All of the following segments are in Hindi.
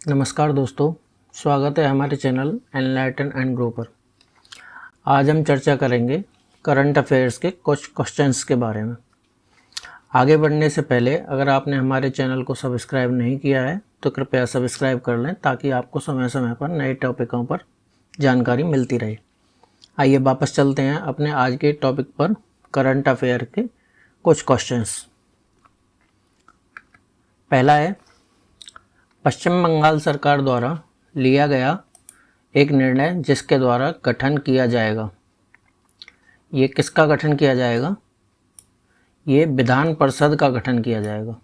नमस्कार दोस्तों, स्वागत है हमारे चैनल एनलाइटन एंड ग्रो पर। आज हम चर्चा करेंगे करंट अफेयर्स के कुछ क्वेश्चंस के बारे में। आगे बढ़ने से पहले अगर आपने हमारे चैनल को सब्सक्राइब नहीं किया है तो कृपया सब्सक्राइब कर लें ताकि आपको समय समय पर नए टॉपिकों पर जानकारी मिलती रहे। आइए वापस चलते हैं अपने आज के टॉपिक पर, करंट अफेयर के कुछ क्वेश्चंस। पहला है, पश्चिम बंगाल सरकार द्वारा लिया गया एक निर्णय जिसके द्वारा गठन किया जाएगा। ये किसका गठन किया जाएगा? ये विधान परिषद का गठन किया जाएगा।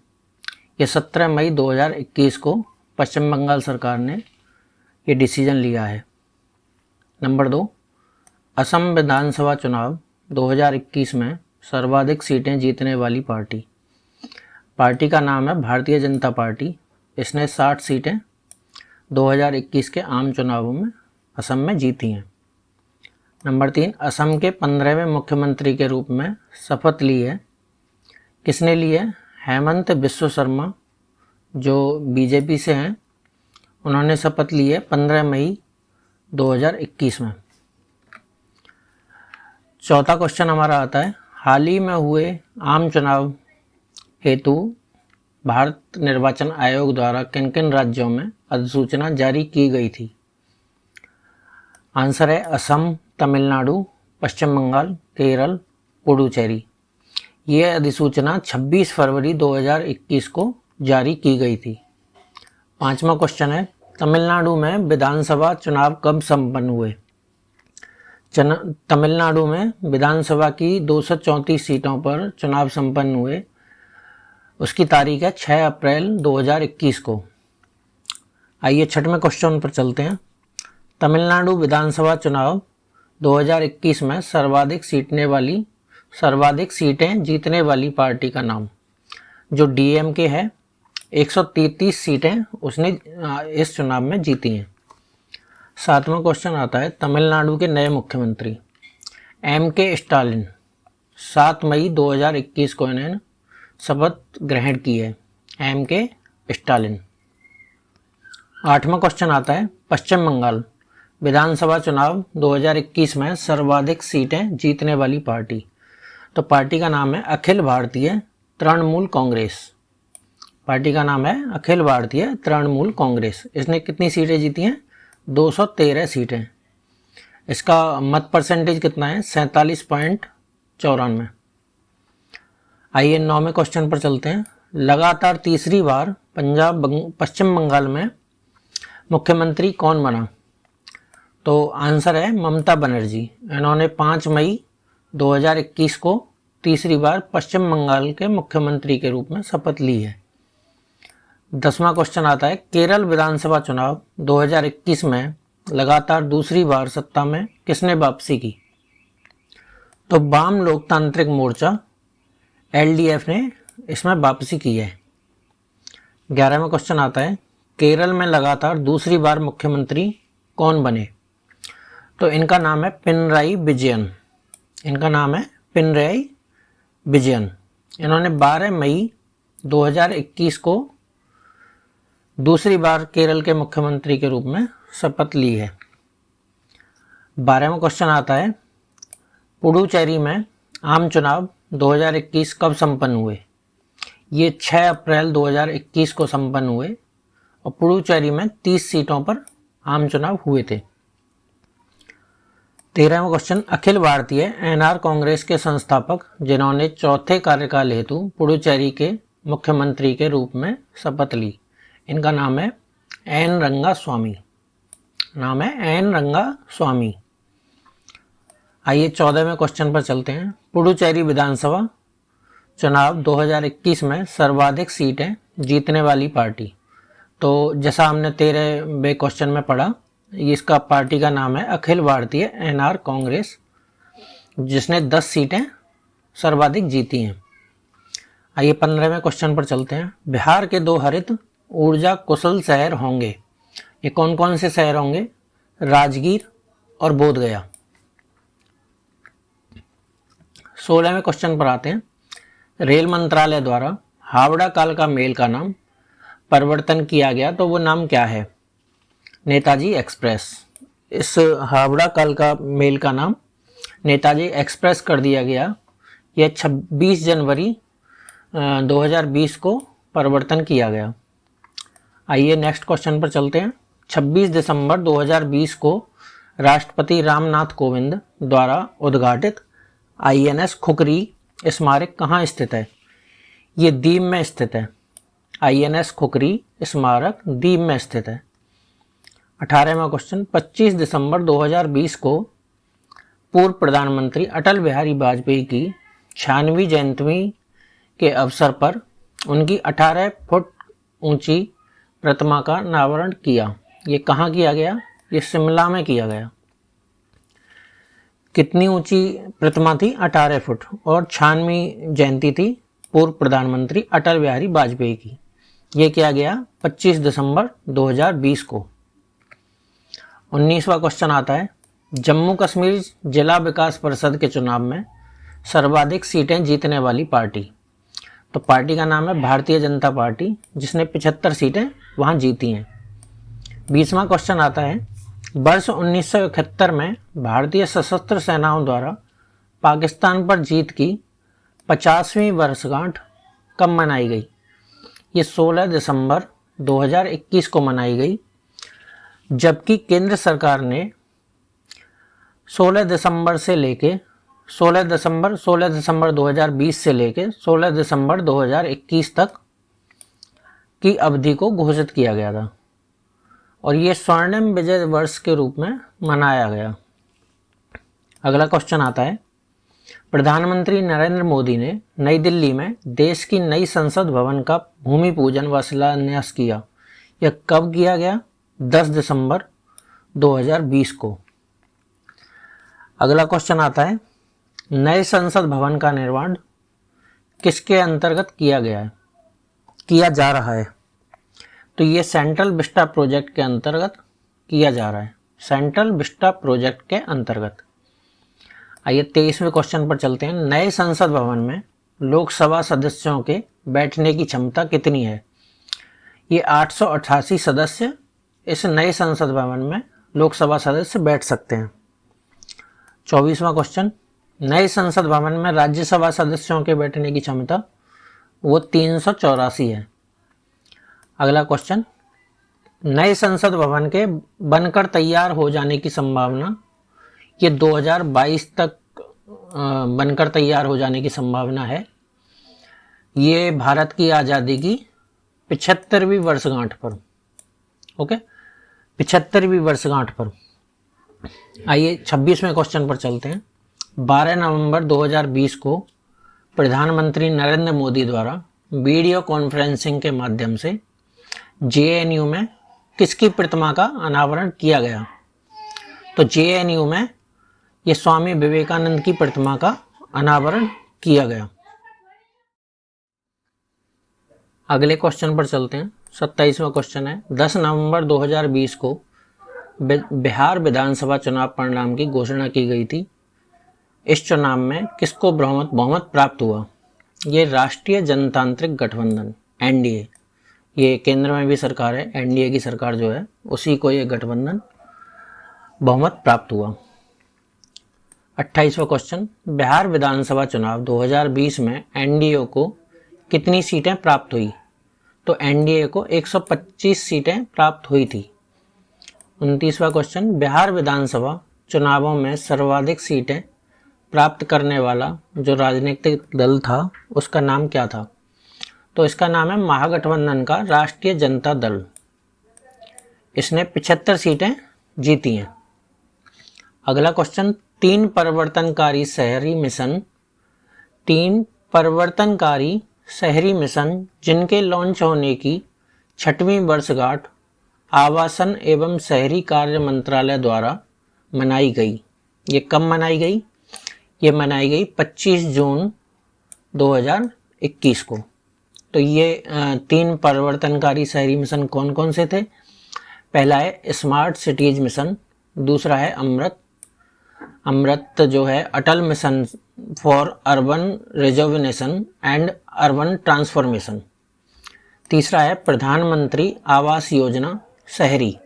ये 17 मई 2021 को पश्चिम बंगाल सरकार ने ये डिसीजन लिया है। नंबर 2, असम विधानसभा चुनाव 2021 में सर्वाधिक सीटें जीतने वाली पार्टी। पार्टी का नाम है भारतीय जनता पार्टी। इसने 60 सीटें 2021 के आम चुनावों में असम में जीती हैं। नंबर 3, असम के 15वें मुख्यमंत्री के रूप में शपथ ली है। किसने ली है? हेमंत बिस्व शर्मा, जो बीजेपी से हैं, उन्होंने शपथ ली है 15 मई 2021 में। चौथा क्वेश्चन हमारा आता है, हाल ही में हुए आम चुनाव हेतु भारत निर्वाचन आयोग द्वारा किन किन राज्यों में अधिसूचना जारी की गई थी? आंसर है असम, तमिलनाडु, पश्चिम बंगाल, केरल, पुडुचेरी। ये अधिसूचना 26 फरवरी 2021 को जारी की गई थी। पांचवा क्वेश्चन है, तमिलनाडु में विधानसभा चुनाव कब संपन्न हुए? तमिलनाडु में विधानसभा की 234 सीटों पर चुनाव संपन्न हुए। उसकी तारीख है 6 अप्रैल 2021 को। आइए छठवें क्वेश्चन पर चलते हैं। तमिलनाडु विधानसभा चुनाव 2021 में सर्वाधिक सीटें जीतने वाली पार्टी का नाम। जो डीएमके है, 133 सीटें उसने इस चुनाव में जीती हैं। सातवां क्वेश्चन आता है, तमिलनाडु के नए मुख्यमंत्री एमके स्टालिन 7 मई 2021 को इन्होंने शपथ ग्रहण की है। MK Stalin. आठवां क्वेश्चन आता है, पश्चिम बंगाल विधानसभा चुनाव 2021 में सर्वाधिक सीटें जीतने वाली पार्टी। तो पार्टी का नाम है अखिल भारतीय तृणमूल कांग्रेस। पार्टी का नाम है अखिल भारतीय तृणमूल कांग्रेस। इसने कितनी सीटें जीती हैं? 213 सीटें। इसका मत परसेंटेज कितना है? 47.94। आइए 9वें क्वेश्चन पर चलते हैं। लगातार तीसरी बार पश्चिम बंगाल में मुख्यमंत्री कौन बना? तो आंसर है ममता बनर्जी। इन्होंने 5 मई 2021 को तीसरी बार पश्चिम बंगाल के मुख्यमंत्री के रूप में शपथ ली है। 10वां क्वेश्चन आता है, केरल विधानसभा चुनाव 2021 में लगातार दूसरी बार सत्ता में किसने वापसी की? तो वाम लोकतांत्रिक मोर्चा एलडीएफ ने इसमें वापसी की है। 11वां क्वेश्चन आता है, केरल में लगातार दूसरी बार मुख्यमंत्री कौन बने? तो इनका नाम है पिनराई विजयन। इनका नाम है पिनराई विजयन। इन्होंने 12 मई 2021 को दूसरी बार केरल के मुख्यमंत्री के रूप में शपथ ली है। 12वां क्वेश्चन आता है, पुडुचेरी में आम चुनाव 2021 कब संपन्न हुए? ये 6 अप्रैल 2021 को संपन्न हुए और पुडुचेरी में 30 सीटों पर आम चुनाव हुए थे। 13वां क्वेश्चन, अखिल भारतीय एनआर कांग्रेस के संस्थापक जिन्होंने चौथे कार्यकाल हेतु पुडुचेरी के मुख्यमंत्री के रूप में शपथ ली, इनका नाम है एन रंगास्वामी। नाम है एन रंगास्वामी। आइए 14वें क्वेश्चन पर चलते हैं। पुडुचेरी विधानसभा चुनाव 2021 में सर्वाधिक सीटें जीतने वाली पार्टी। तो जैसा हमने 13वें क्वेश्चन में पढ़ा, इसका पार्टी का नाम है अखिल भारतीय एनआर कांग्रेस, जिसने 10 सीटें सर्वाधिक जीती हैं। आइए 15वें क्वेश्चन पर चलते हैं। बिहार के 2 हरित ऊर्जा कुशल शहर होंगे। ये कौन कौन से शहर होंगे? राजगीर और बोधगया। 16वें क्वेश्चन पर आते हैं। रेल मंत्रालय द्वारा हावड़ा कालका मेल का नाम परिवर्तन किया गया तो वो नाम क्या है? नेताजी एक्सप्रेस। इस हावड़ा कालका मेल का नाम नेताजी एक्सप्रेस कर दिया गया। यह 26 जनवरी 2020 को परिवर्तन किया गया। आइए नेक्स्ट क्वेश्चन पर चलते हैं। 26 दिसंबर 2020 को राष्ट्रपति रामनाथ कोविंद द्वारा उद्घाटित INS खुकरी स्मारक कहाँ स्थित है? ये दीव में स्थित है। INS खुकरी स्मारक दीव में स्थित है। 18वां क्वेश्चन, 25 दिसंबर 2020 को पूर्व प्रधानमंत्री अटल बिहारी वाजपेयी की 96वीं जयंती के अवसर पर उनकी 18 फुट ऊंची प्रतिमा का अनावरण किया। ये कहाँ किया गया? ये शिमला में किया गया। कितनी ऊंची प्रतिमा थी? 18 फुट, और 96वीं जयंती थी पूर्व प्रधानमंत्री अटल बिहारी वाजपेयी की। ये किया गया 25 दिसंबर 2020 को। 19वां क्वेश्चन आता है, जम्मू कश्मीर जिला विकास परिषद के चुनाव में सर्वाधिक सीटें जीतने वाली पार्टी। तो पार्टी का नाम है भारतीय जनता पार्टी, जिसने 75 सीटें वहां जीती हैं। 20वां क्वेश्चन आता है, वर्ष 1971 में भारतीय सशस्त्र सेनाओं द्वारा पाकिस्तान पर जीत की 50वीं वर्षगांठ कब मनाई गई? ये 16 दिसंबर 2021 को मनाई गई, जबकि केंद्र सरकार ने 16 दिसंबर 2020 से लेके 16 दिसंबर 2021 तक की अवधि को घोषित किया गया था, और ये स्वर्णिम विजय वर्ष के रूप में मनाया गया। अगला क्वेश्चन आता है, प्रधानमंत्री नरेंद्र मोदी ने नई दिल्ली में देश की नई संसद भवन का भूमि पूजन व शिलान्यास किया। यह कब किया गया? 10 दिसंबर 2020 को। अगला क्वेश्चन आता है, नए संसद भवन का निर्माण किसके अंतर्गत किया जा रहा है? तो ये सेंट्रल विस्टा प्रोजेक्ट के अंतर्गत किया जा रहा है। सेंट्रल विस्टा प्रोजेक्ट के अंतर्गत। आइए 23वें क्वेश्चन पर चलते हैं। नए संसद भवन में लोकसभा सदस्यों के बैठने की क्षमता कितनी है? ये 888 सदस्य इस नए संसद भवन में लोकसभा सदस्य बैठ सकते हैं। 24वां क्वेश्चन, नए संसद भवन में राज्यसभा सदस्यों के बैठने की क्षमता वो 384 है। अगला क्वेश्चन, नए संसद भवन के बनकर तैयार हो जाने की संभावना, ये 2022 तक बनकर तैयार हो जाने की संभावना है। ये भारत की आज़ादी की 75वीं वर्षगांठ पर, ओके, 75वीं वर्षगांठ पर। आइए 26वें क्वेश्चन पर चलते हैं। 12 नवंबर 2020 को प्रधानमंत्री नरेंद्र मोदी द्वारा वीडियो कॉन्फ्रेंसिंग के माध्यम से JNU में किसकी प्रतिमा का अनावरण किया गया? तो JNU में ये स्वामी विवेकानंद की प्रतिमा का अनावरण किया गया। अगले क्वेश्चन पर चलते हैं। 27वां क्वेश्चन है, 10 नवंबर 2020 को बिहार विधानसभा चुनाव परिणाम की घोषणा की गई थी। इस चुनाव में किसको बहुमत प्राप्त हुआ? ये राष्ट्रीय जनतांत्रिक गठबंधन NDA, ये केंद्र में भी सरकार है, NDA की सरकार जो है उसी को ये गठबंधन बहुमत प्राप्त हुआ। 28वां क्वेश्चन, बिहार विधानसभा चुनाव 2020 में NDA को कितनी सीटें प्राप्त हुई? तो NDA को 125 सीटें प्राप्त हुई थी। 29वां क्वेश्चन, बिहार विधानसभा चुनावों में सर्वाधिक सीटें प्राप्त करने वाला जो राजनीतिक दल था उसका नाम क्या था? तो इसका नाम है महागठबंधन का राष्ट्रीय जनता दल। इसने 75 सीटें जीती हैं। अगला क्वेश्चन, तीन परिवर्तनकारी शहरी मिशन जिनके लॉन्च होने की 6वीं वर्षगांठ आवासन एवं शहरी कार्य मंत्रालय द्वारा मनाई गई। ये कब मनाई गई? ये मनाई गई 25 जून 2021 को। तो ये 3 परिवर्तनकारी शहरी मिशन कौन कौन से थे? पहला है स्मार्ट सिटीज मिशन, दूसरा है अमृत जो है Atal mission for urban reservation and urban transformation, तीसरा है प्रधानमंत्री आवास योजना शहरी।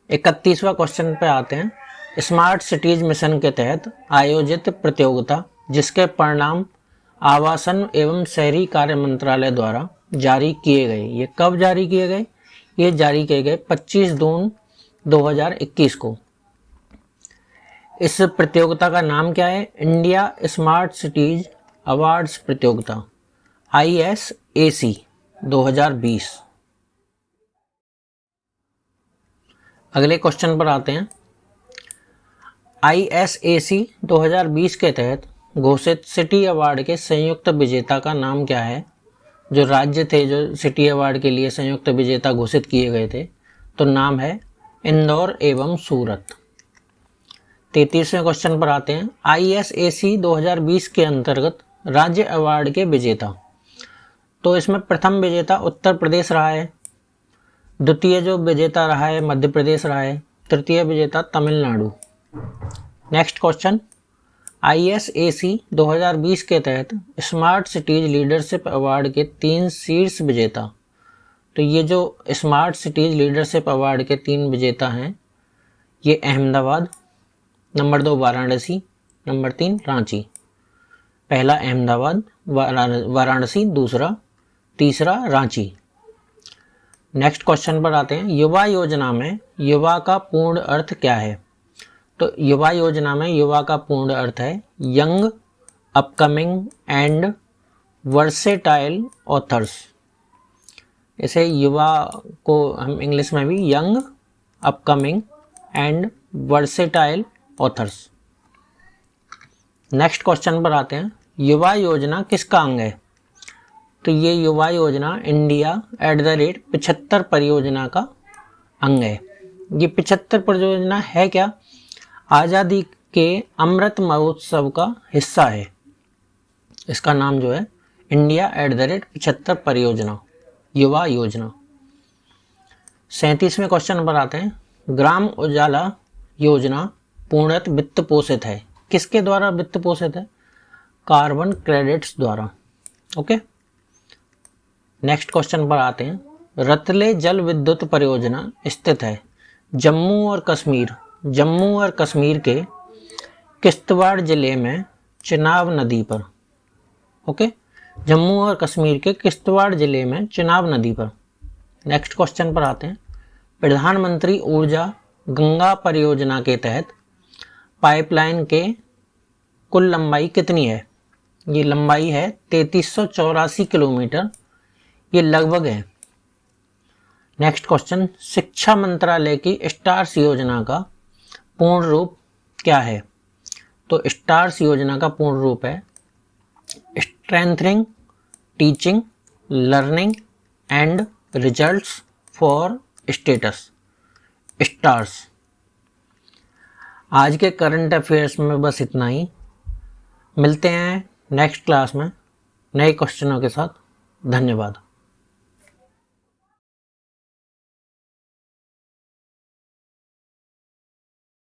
31वां क्वेश्चन पे आते हैं, स्मार्ट सिटीज मिशन के तहत आयोजित प्रतियोगिता जिसके परिणाम आवासन एवं शहरी कार्य मंत्रालय द्वारा जारी किए गए, ये कब जारी किए गए? ये जारी किए गए 25 जून 2021 को। इस प्रतियोगिता का नाम क्या है? इंडिया स्मार्ट सिटीज अवार्ड्स प्रतियोगिता, ISAC 2020। अगले क्वेश्चन पर आते हैं। ISAC 2020 के तहत घोषित सिटी अवार्ड के संयुक्त विजेता का नाम क्या है? जो राज्य थे जो सिटी अवार्ड के लिए संयुक्त विजेता घोषित किए गए थे, तो नाम है इंदौर एवं सूरत। 33वें क्वेश्चन पर आते हैं। ISAC 2020 के अंतर्गत राज्य अवार्ड के विजेता, तो इसमें प्रथम विजेता उत्तर प्रदेश रहा है, द्वितीय जो विजेता रहा है मध्य प्रदेश रहा है, तृतीय विजेता तमिलनाडु। नेक्स्ट क्वेश्चन, ISAC 2020 के तहत स्मार्ट सिटीज लीडरशिप अवार्ड के 3 शीर्ष विजेता, तो ये जो स्मार्ट सिटीज लीडरशिप अवार्ड के 3 विजेता हैं, ये अहमदाबाद, नंबर 2 वाराणसी, नंबर 3 रांची। पहला अहमदाबाद, वाराणसी, दूसरा, तीसरा रांची। नेक्स्ट क्वेश्चन पर आते हैं। युवा योजना में युवा का पूर्ण अर्थ क्या है? तो युवा योजना में युवा का पूर्ण अर्थ है young, upcoming and versatile authors. इसे युवा को हम इंग्लिश में भी young, upcoming and versatile authors. Next question पर आते हैं। युवा योजना किसका अंग है? तो ये युवा योजना इंडिया @ 75 परियोजना का अंग है। ये 75 परियोजना है क्या? आज़ादी के अमृत महोत्सव का हिस्सा है। इसका नाम जो है इंडिया @ 75 परियोजना, युवा योजना। 37वें क्वेश्चन पर आते हैं। ग्राम उजाला योजना पूर्णतः वित्त पोषित है। किसके द्वारा वित्त पोषित है? कार्बन क्रेडिट्स द्वारा। ओके, नेक्स्ट क्वेश्चन पर आते हैं। रतले जल विद्युत परियोजना स्थित है जम्मू और कश्मीर के किश्तवाड़ जिले में चिनाब नदी पर। ओके, जम्मू और कश्मीर के किश्तवाड़ जिले में चिनाब नदी पर। नेक्स्ट क्वेश्चन पर आते हैं। प्रधानमंत्री ऊर्जा गंगा परियोजना के तहत पाइपलाइन के कुल लंबाई कितनी है? ये लंबाई है 3384 किलोमीटर, ये लगभग है। नेक्स्ट क्वेश्चन, शिक्षा मंत्रालय की स्टार्स योजना का पूर्ण रूप क्या है? तो स्टार्स योजना का पूर्ण रूप है strengthening teaching learning and results for status, stars. आज के करंट अफेयर्स में बस इतना ही। मिलते हैं नेक्स्ट क्लास में नए क्वेश्चनों के साथ। धन्यवाद।